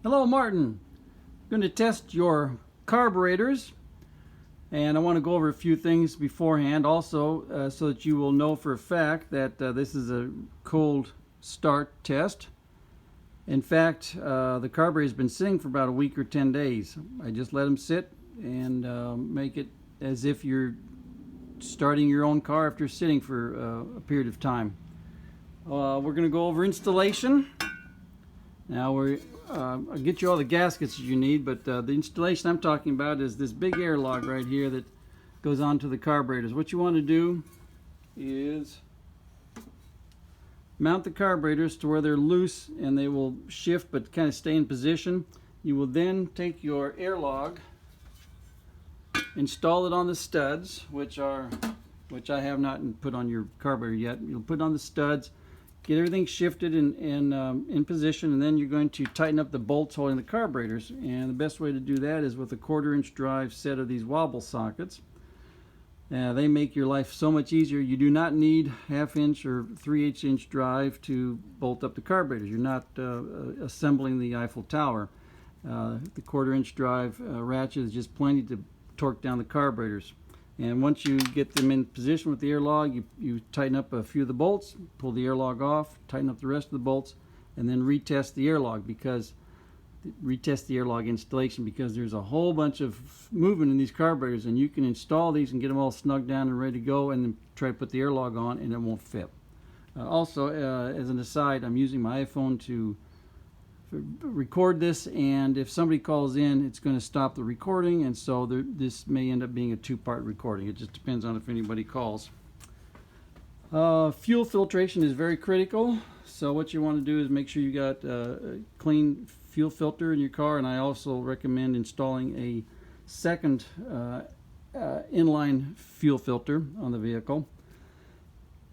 Hello, Martin. I'm going to test your carburetors, and I want to go over a few things beforehand also so that you will know for a fact that this is a cold start test. In fact, the carburetor has been sitting for about a week or 10 days. I just let them sit and make it as if you're starting your own car after sitting for a period of time. We're going to go over installation. Now I'll get you all the gaskets that you need, but the installation I'm talking about is this big airlock right here that goes onto the carburetors. What you want to do is mount the carburetors to where they're loose and they will shift but kind of stay in position. You will then take your airlock, install it on the studs, which I have not put on your carburetor yet. You'll put on the studs, get everything shifted in position, and then you're going to tighten up the bolts holding the carburetors. And the best way to do that is with a 1/4-inch drive set of these wobble sockets. They make your life so much easier. You do not need 1/2-inch or 3/8-inch drive to bolt up the carburetors. You're not assembling the Eiffel Tower. The 1/4-inch drive ratchet is just plenty to torque down the carburetors. And once you get them in position with the airlock, you tighten up a few of the bolts, pull the airlock off, tighten up the rest of the bolts, and then retest the airlock installation, because there's a whole bunch of movement in these carburetors, and you can install these and get them all snugged down and ready to go, and then try to put the airlock on and it won't fit. Also, as an aside, I'm using my iPhone to record this, and if somebody calls in, it's going to stop the recording, and so this may end up being a 2-part recording. It just depends on if anybody calls. Fuel filtration is very critical, so what you want to do is make sure you got a clean fuel filter in your car, and I also recommend installing a second inline fuel filter on the vehicle.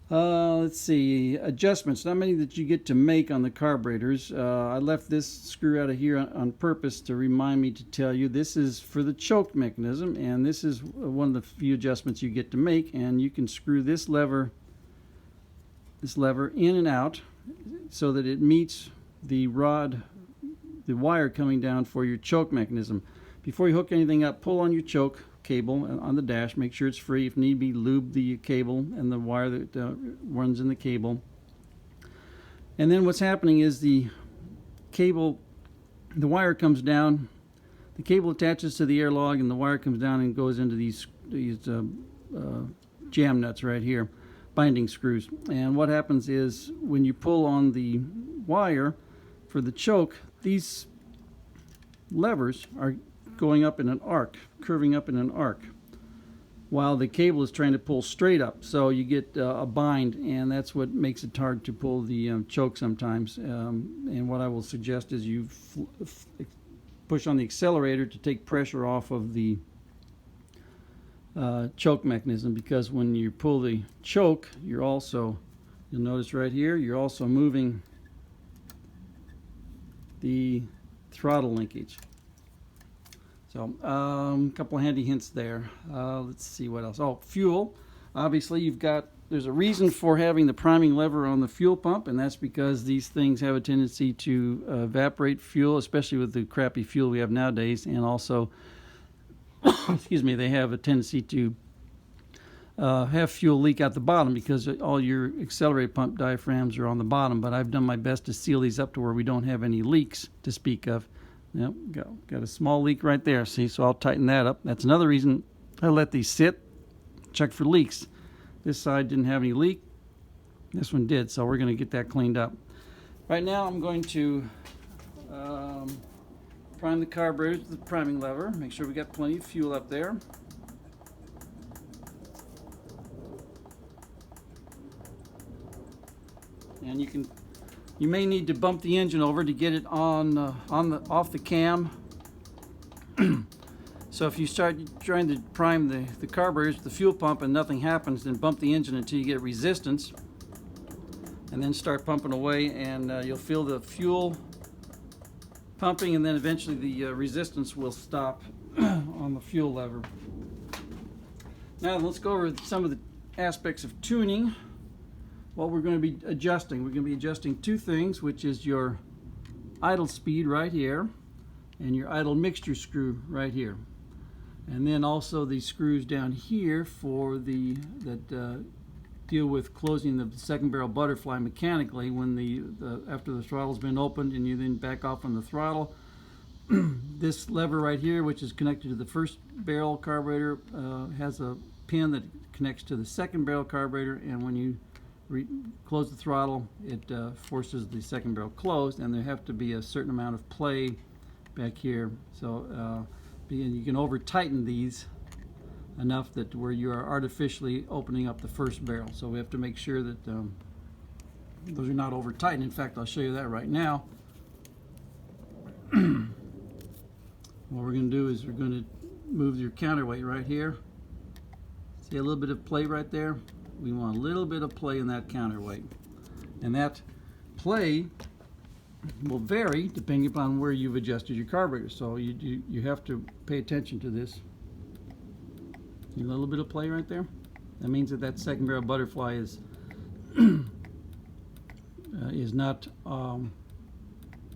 Let's see, adjustments, not many that you get to make on the carburetors. I left this screw out of here on purpose to remind me to tell you this is for the choke mechanism, and this is one of the few adjustments you get to make. And you can screw this lever in and out so that it meets the wire coming down for your choke mechanism. Before you hook anything up, pull on your choke cable on the dash, make sure it's free. If need be, lube the cable and the wire that runs in the cable. And then what's happening is the wire comes down, the cable attaches to the airlock, and the wire comes down and goes into these jam nuts right here, binding screws. And what happens is when you pull on the wire for the choke, these levers are going up in an arc, curving up in an arc, while the cable is trying to pull straight up. So you get a bind, and that's what makes it hard to pull the choke sometimes. And what I will suggest is you push on the accelerator to take pressure off of the choke mechanism, because when you pull the choke, you'll notice right here, you're also moving the throttle linkage. So a couple of handy hints there. Let's see what else. Oh, fuel. Obviously there's a reason for having the priming lever on the fuel pump, and that's because these things have a tendency to evaporate fuel, especially with the crappy fuel we have nowadays. And also, excuse me, they have a tendency to have fuel leak out the bottom, because all your accelerator pump diaphragms are on the bottom. But I've done my best to seal these up to where we don't have any leaks to speak of. Yep, got a small leak right there, see, so I'll tighten that up. That's another reason I let these sit, check for leaks. This side didn't have any leak, this one did, so we're going to get that cleaned up. Right now I'm going to prime the carburetor with the priming lever, make sure we got plenty of fuel up there. And you may need to bump the engine over to get it off the cam. So if you start trying to prime the carburetors with the fuel pump and nothing happens, then bump the engine until you get resistance, and then start pumping away, and you'll feel the fuel pumping, and then eventually the resistance will stop on the fuel lever. Now let's go over some of the aspects of tuning. What we're going to be adjusting, we're going to be adjusting two things, which is your idle speed right here, and your idle mixture screw right here. And then also the screws down here for the deal with closing the second barrel butterfly mechanically when after the throttle's been opened and you then back off on the throttle. This lever right here, which is connected to the first barrel carburetor, has a pin that connects to the second barrel carburetor, and when you close the throttle, it forces the second barrel closed, and there have to be a certain amount of play back here. So you can over tighten these enough that where you are artificially opening up the first barrel. So we have to make sure that those are not over tightened. In fact, I'll show you that right now. What we're going to do is we're going to move your counterweight right here. See a little bit of play right there? We want a little bit of play in that counterweight. And that play will vary depending upon where you've adjusted your carburetor. So you have to pay attention to this. See a little bit of play right there? That means that second barrel butterfly is not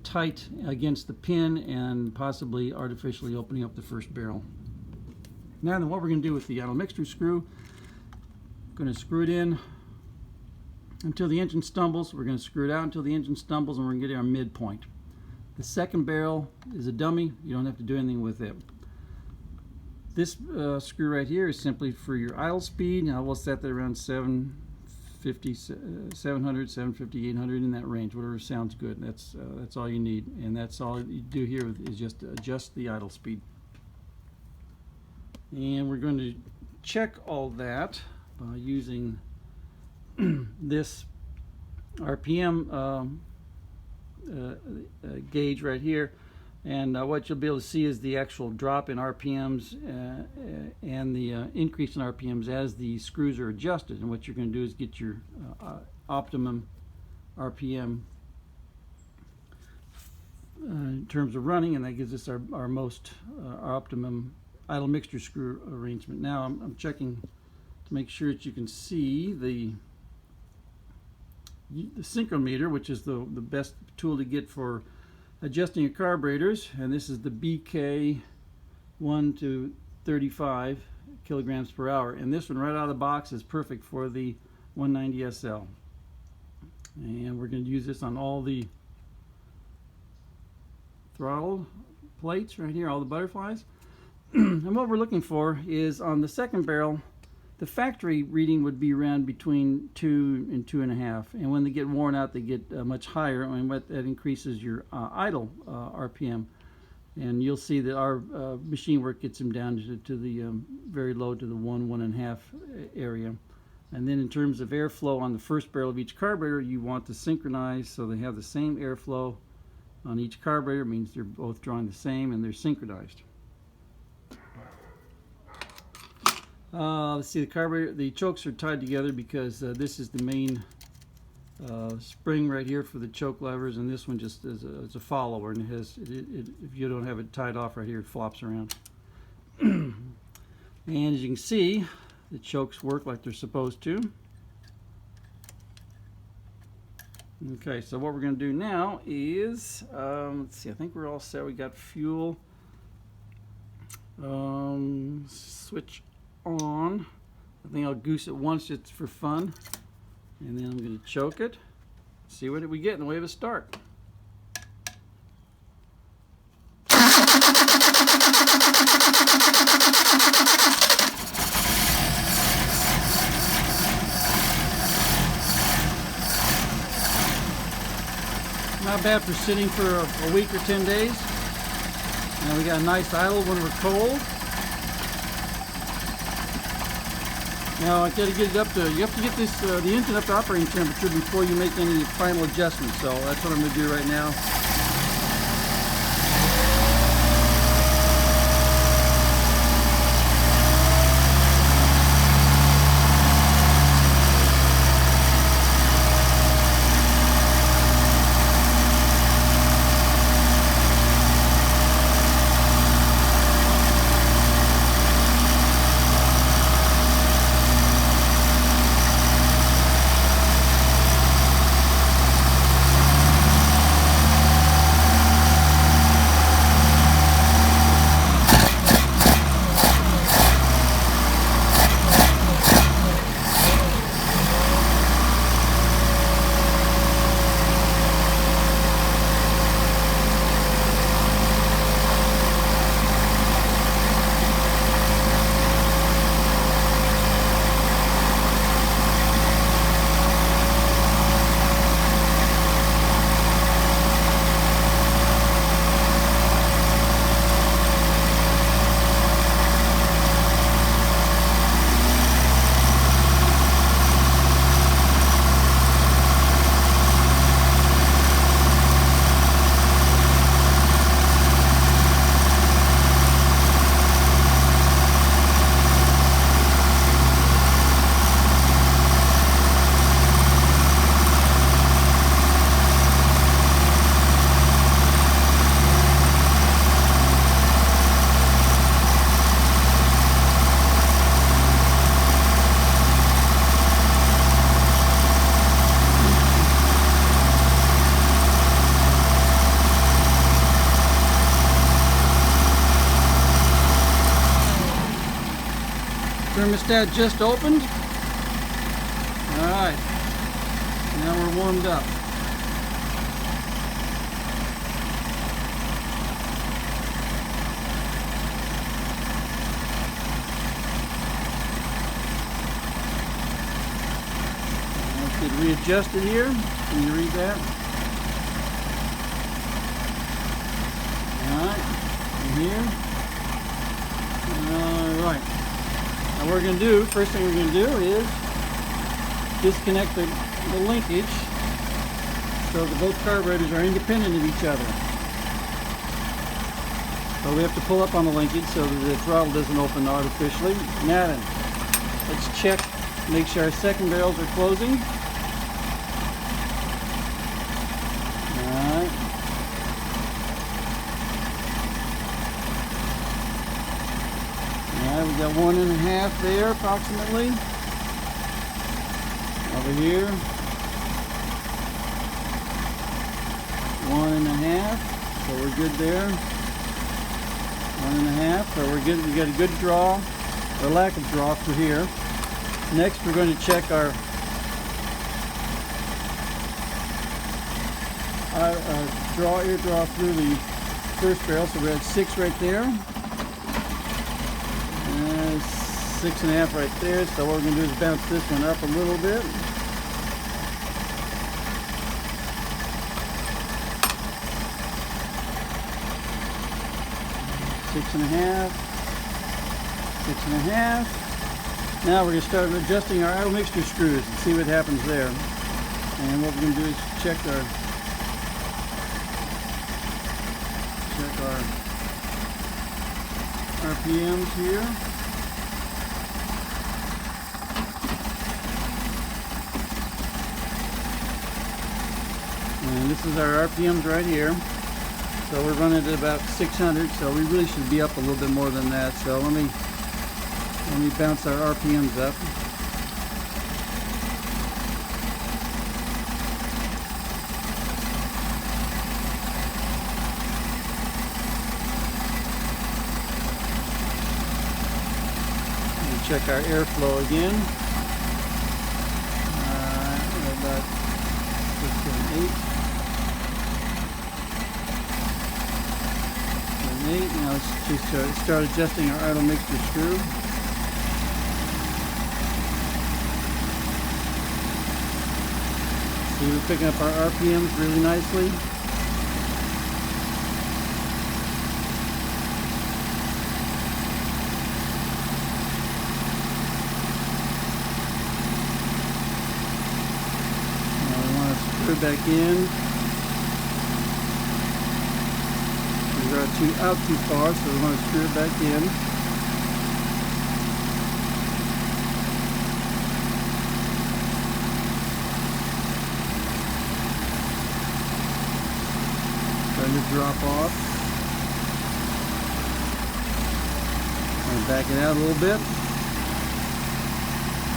tight against the pin and possibly artificially opening up the first barrel. Now then, what we're going to do with the idle mixture screw, we're going to screw it in until the engine stumbles. We're going to screw it out until the engine stumbles, and we're going to get our midpoint. The second barrel is a dummy. You don't have to do anything with it. This screw right here is simply for your idle speed. Now we'll set that around 750, 700, 750, 800, in that range, whatever sounds good. That's all you need, and that's all you do here is just adjust the idle speed. And we're going to check all that by using this RPM gauge right here. And what you'll be able to see is the actual drop in RPMs and the increase in RPMs as the screws are adjusted. And what you're going to do is get your optimum RPM in terms of running, and that gives us our optimum idle mixture screw arrangement. Now I'm checking to make sure that you can see the synchrometer, which is the best tool to get for adjusting your carburetors, and this is the BK 1 to 35 kilograms per hour, and this one right out of the box is perfect for the 190 SL. And we're going to use this on all the throttle plates right here, all the butterflies. And what we're looking for is on the second barrel, the factory reading would be around between 2 and 2.5, and when they get worn out they get much higher, and what that increases your idle RPM, and you'll see that our machine work gets them down to the very low, to the 1.5 area. And then in terms of airflow on the first barrel of each carburetor, you want to synchronize so they have the same airflow on each carburetor. It means they're both drawing the same and they're synchronized. Let's see, the chokes are tied together because this is the main spring right here for the choke levers, and this one just is a follower, and if you don't have it tied off right here, it flops around. And as you can see, the chokes work like they're supposed to. Okay, so what we're going to do now is, let's see, I think we're all set. We got fuel. Switch on. I think I'll goose it once just for fun, and then I'm going to choke it. See what we get in the way of a start. Not bad for sitting for a week or 10 days. And we got a nice idle when we're cold. Now I got to get it up to, you have to get this the engine up to operating temperature before you make any final adjustments. So that's what I'm going to do right now. Thermostat just opened. Alright, now we're warmed up. Let's get readjusted here. Can you read that? Alright, here. Alright. Now what we're going to do, first thing we're going to do is disconnect the linkage so that both carburetors are independent of each other. So we have to pull up on the linkage so that the throttle doesn't open artificially. Now then, let's check, make sure our second barrels are closing. Alright. Alright, we got 1.5 there approximately. Over here, 1.5, so we're good there. 1.5, so we're good. We got a good draw, or lack of draw through here. Next, we're going to check our air draw through the first barrel. So we're at 6 right there. 6.5 right there. So what we're going to do is bounce this one up a little bit. Six and a half. Now we're going to start adjusting our idle mixture screws and see what happens there. And what we're going to do is check our RPMs here. And this is our RPMs right here. So we're running at about 600, so we really should be up a little bit more than that. So let me bounce our RPMs up. And check our airflow again. About 6.8. Now let's just start adjusting our idle mixture screw. See, we're picking up our RPMs really nicely. Now we want to screw back in. Out too far, so we want to screw it back in. Starting to drop off. I'm going to back it out a little bit.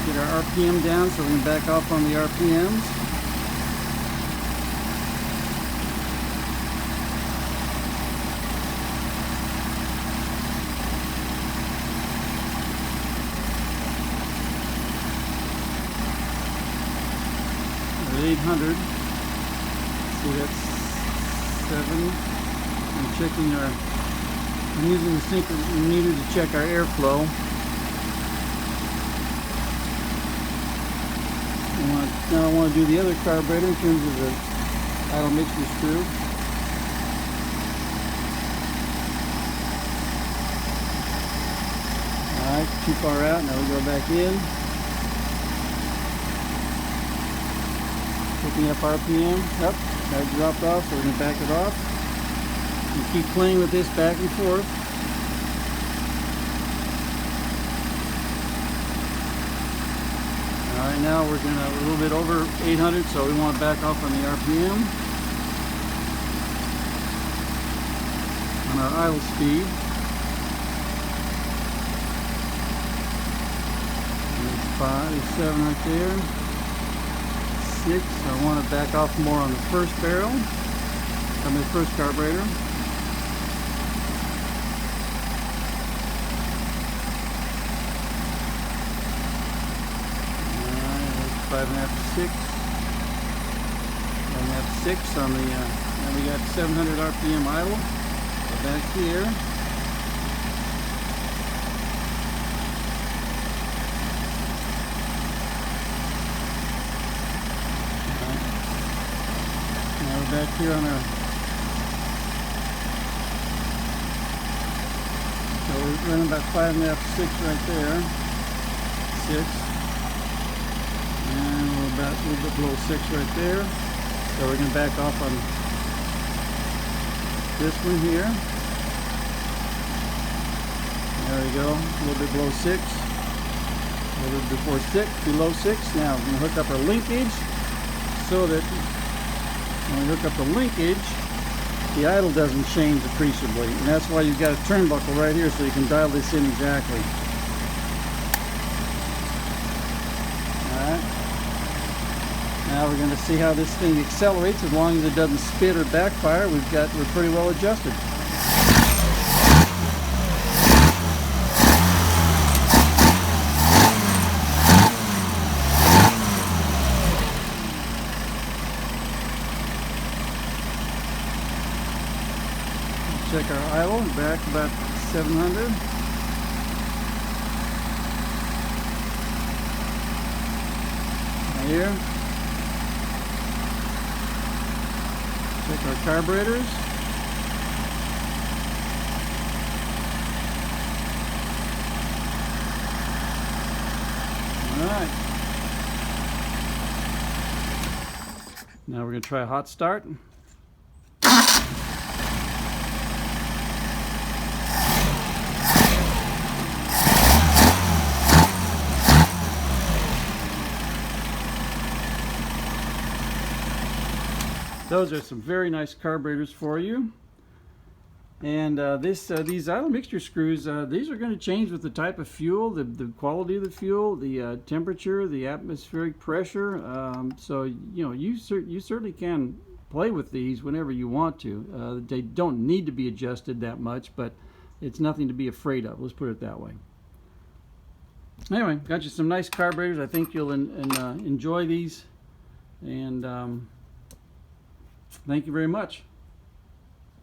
Get our RPM down so we can back off on the RPMs. At 800, see that's 7. I'm checking I'm using the synchrometer to check our airflow. Now I want to do the other carburetor in terms of the idle mixture screw. Alright, too far out, now we go back in. Picking up RPM, up, that dropped off, so we're going to back it off. And keep playing with this back and forth. Alright, now we're going to a little bit over 800, so we want to back off on the RPM. On our idle speed. There's 5, there's 7 right there. 6, I want to back off more on the first barrel, on the first carburetor. 5.5 to 6. 5.5 to 6 on the, and we got 700 RPM idle. Go back here. Now we're back here on our, so we're running about 5.5 to 6 right there. 6. And we're about a little bit below 6 right there. So we're going to back off on this one here. There we go. A little bit below 6. A little bit before 6. Below 6. Now we're going to hook up our linkage so that when we hook up the linkage, the idle doesn't change appreciably. And that's why you've got a turnbuckle right here so you can dial this in exactly. Alright. Now we're going to see how this thing accelerates. As long as it doesn't spit or backfire, we're pretty well adjusted. Check our idle, back about 700. Right here. Check our carburetors. Alright. Now we're going to try a hot start. Those are some very nice carburetors for you. And these idle mixture screws, these are going to change with the type of fuel, the quality of the fuel, the temperature, the atmospheric pressure. So you know, you certainly can play with these whenever you want to. They don't need to be adjusted that much, but it's nothing to be afraid of. Let's put it that way. Anyway, got you some nice carburetors. I think you'll enjoy these. And thank you very much.